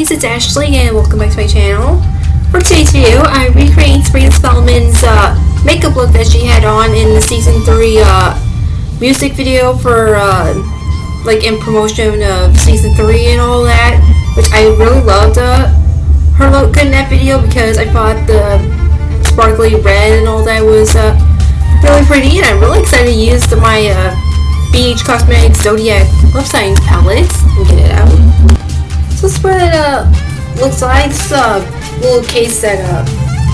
guys, it's Ashley and welcome back to my channel. For today's video, I'm recreating Sabrina Spellman's makeup look that she had on in the season 3 music video for like in promotion of season 3 and all that, which I really loved her look in that video because I thought the sparkly red and all that was really pretty, and I'm really excited to use my BH Cosmetics Zodiac Love Signs palette and get it out. So this is what it looks like. This is a little case that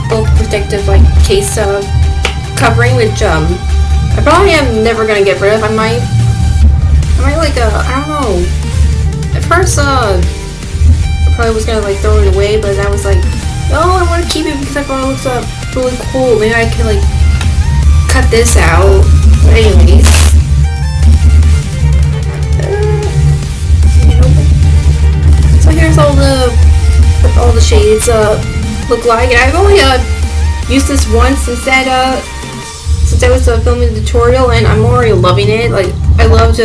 both protective like case covering, which I probably am never gonna get rid of. I might like I don't know. At first I probably was gonna like throw it away, but I was like, no, I want to keep it because I thought it looks really cool. Maybe I can like cut this out. But anyways. So here's all the shades look like, and I've only used this once since I was filming the tutorial, and I'm already loving it. Like, I loved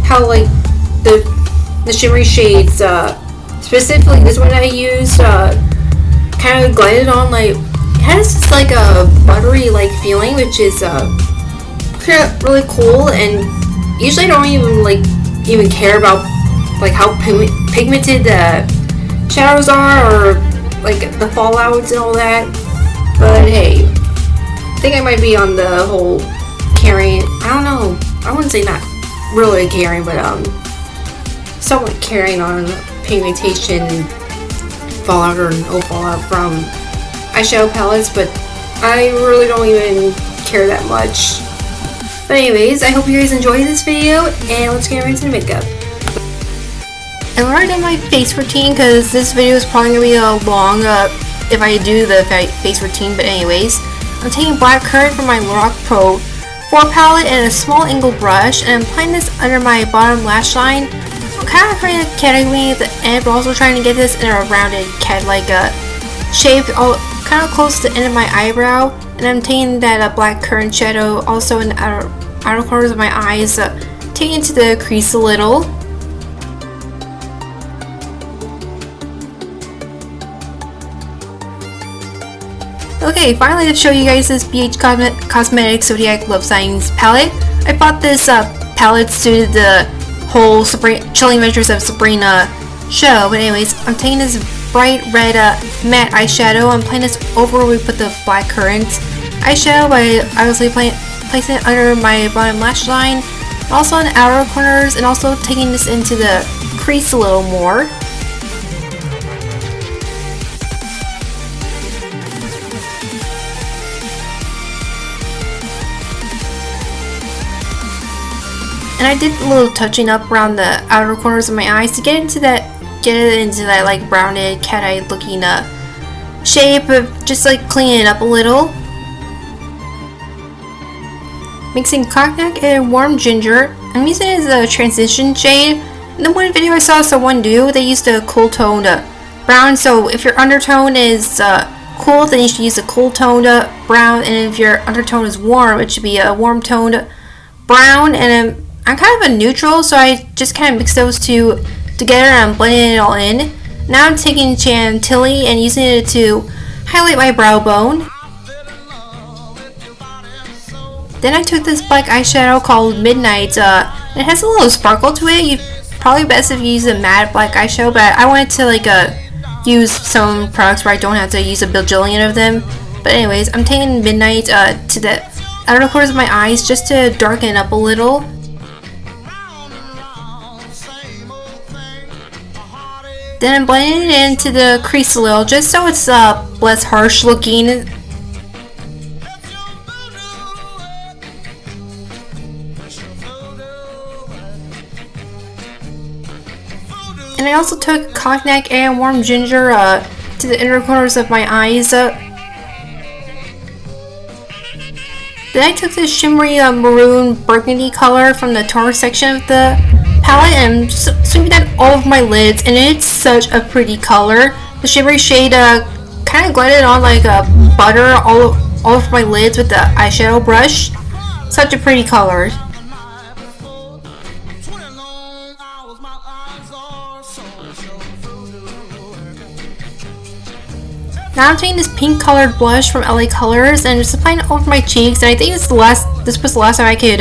how like the shimmery shades, specifically this one I used, kind of glided on. Like, it has this like a buttery like feeling, which is really cool. And usually I don't even care about like how pigmented the shadows are or like the fallouts and all that, but hey, I think I might be on the whole caring, I don't know, I wouldn't say not really caring, but somewhat caring on pigmentation and fallout or no fallout from eyeshadow palettes, but I really don't even care that much. But anyways, I hope you guys enjoyed this video, and let's get right into the makeup. I'm right on my face routine because this video is probably going to be long if I do the face routine, but anyways, I'm taking black currant from my Lorac Pro 4 palette and a small angle brush, and I'm applying this under my bottom lash line. I'm kind of trying to catting at the end, but also trying to get this in a rounded cat-like shape, kind of close to the end of my eyebrow. And I'm taking that black currant shadow also in the outer corners of my eyes, taking it to the crease a little. Okay, finally to show you guys this BH Cosmetics Zodiac Love Signs palette. I thought this palette suited the whole Chilling Adventures of Sabrina show, but anyways, I'm taking this bright red matte eyeshadow. I'm applying this over where we put the black currant eyeshadow by obviously placing it under my bottom lash line, also in the outer corners, and also taking this into the crease a little more. And I did a little touching up around the outer corners of my eyes to get it into that like rounded cat-eye looking shape, of just like cleaning it up a little. Mixing cognac and warm ginger. I'm using it as a transition shade. In the one video I saw someone do, they used a cool toned brown, so if your undertone is cool, then you should use a cool toned brown, and if your undertone is warm, it should be a warm toned brown. And I'm kind of a neutral, so I just kind of mix those two together and I'm blending it all in. Now I'm taking Chantilly and using it to highlight my brow bone. Then I took this black eyeshadow called Midnight, and it has a little sparkle to it. You probably best if you use a matte black eyeshadow, but I wanted to like use some products where I don't have to use a bajillion of them. But anyways, I'm taking Midnight to the outer corners of my eyes just to darken it up a little. Then I'm blending it into the crease a little, just so it's less harsh looking. And I also took cognac and warm ginger to the inner corners of my eyes. Then I took this shimmery maroon burgundy color from the toner section of the palette and sweeping that all over my lids, and it's such a pretty color. The shimmery shade kind of glided on like butter all over my lids with the eyeshadow brush. Such a pretty color. Now I'm taking this pink colored blush from LA Colors and just applying it over my cheeks. And I think this was the last time I could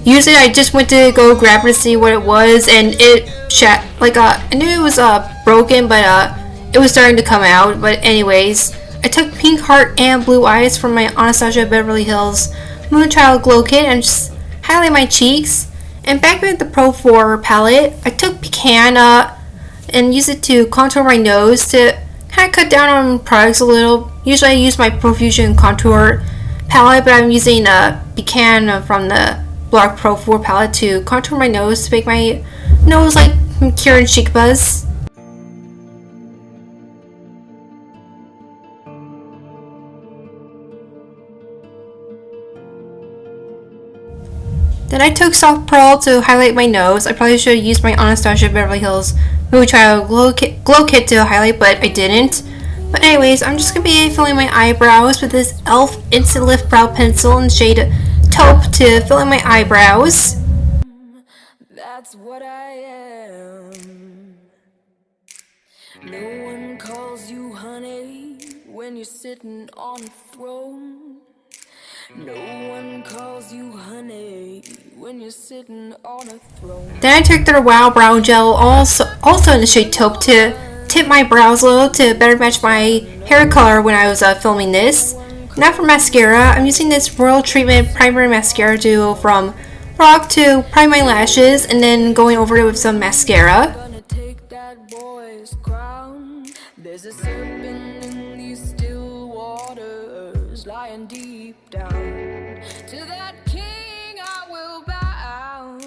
use it. I just went to go grab it to see what it was, and it I knew it was broken, but it was starting to come out. But anyways, I took Pink Heart and Blue Eyes from my Anastasia Beverly Hills Moonchild Glow Kit and just highlight my cheeks. And back with the Pro 4 palette, I took Pecan and used it to contour my nose to kind of cut down on products a little. Usually I use my Profusion Contour palette, but I'm using Pecan from the Block Pro 4 palette to contour my nose to make my nose like Kieran Chic Buzz. Then I took Soft Pearl to highlight my nose. I probably should have used my Anastasia Beverly Hills Moonchild Glow Kit to highlight, but I didn't. But anyways, I'm just going to be filling my eyebrows with this e.l.f. Instant Lift Brow Pencil in shade Taupe to fill in my eyebrows. That's what I am. No one calls you honey when you're sitting on a throne. No one calls you honey when you're sitting on a throne. Then I took their Wow Brow Gel, also in the shade Taupe, to tip my brows a little to better match my hair color when I was filming this. Now for mascara, I'm using this Royal Treatment Primer Mascara Duo from Rock to prime my lashes, and then going over it with some mascara. Gonna take that boy's crown. There's a serpent in these still waters, lying deep down. To that king I will bow.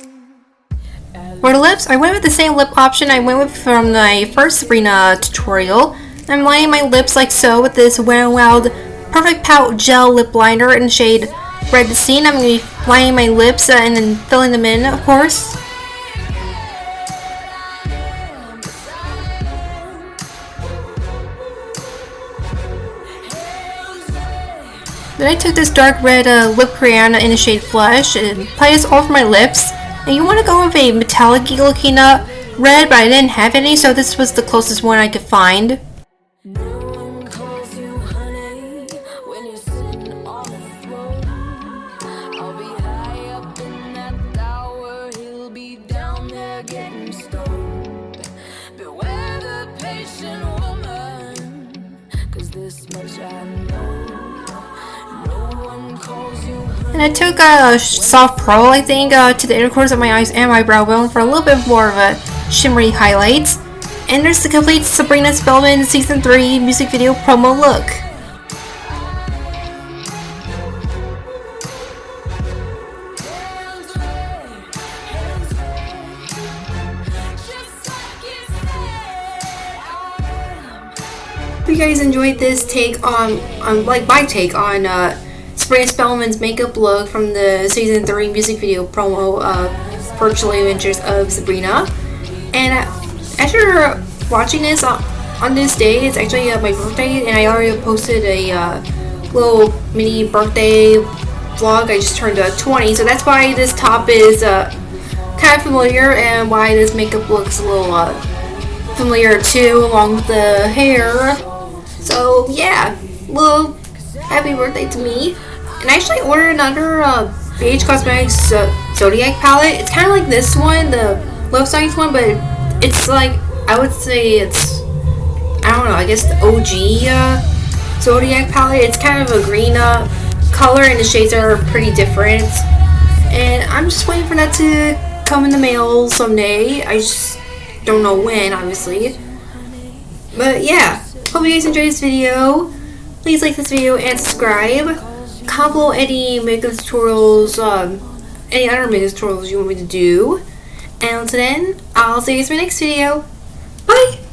For the lips, I went with the same lip option I went with from my first Sabrina tutorial. I'm lining my lips like so with this Wet n Wild Perfect Pout Gel Lip Liner in the shade Red the Scene. I'm going to be lining my lips and then filling them in, of course. Then I took this dark red lip crayon in the shade Flush and applied this all over my lips. And you want to go with a metallic looking red, but I didn't have any, so this was the closest one I could find. And I took a Soft Pearl, I think, to the inner corners of my eyes and my brow bone for a little bit more of a shimmery highlight. And there's the complete Sabrina Spellman Season 3 music video promo look. If you guys enjoyed this take on my take on Sabrina Spellman's makeup look from the Season 3 music video promo of Virtual Adventures of Sabrina. And after watching this on this day, it's actually my birthday, and I already posted a little mini birthday vlog. I just turned 20, so that's why this top is kind of familiar, and why this makeup looks a little familiar too, along with the hair. So yeah, well, happy birthday to me. And I actually ordered another BH Cosmetics Zodiac palette. It's kind of like this one, the love science one, but it's like, I would say it's, I don't know, I guess the OG Zodiac palette. It's kind of a green color, and the shades are pretty different. And I'm just waiting for that to come in the mail someday. I just don't know when, obviously. But yeah, hope you guys enjoyed this video. Please like this video and subscribe. Comment below any makeup tutorials, any other makeup tutorials you want me to do. And until then, I'll see you guys in my next video. Bye!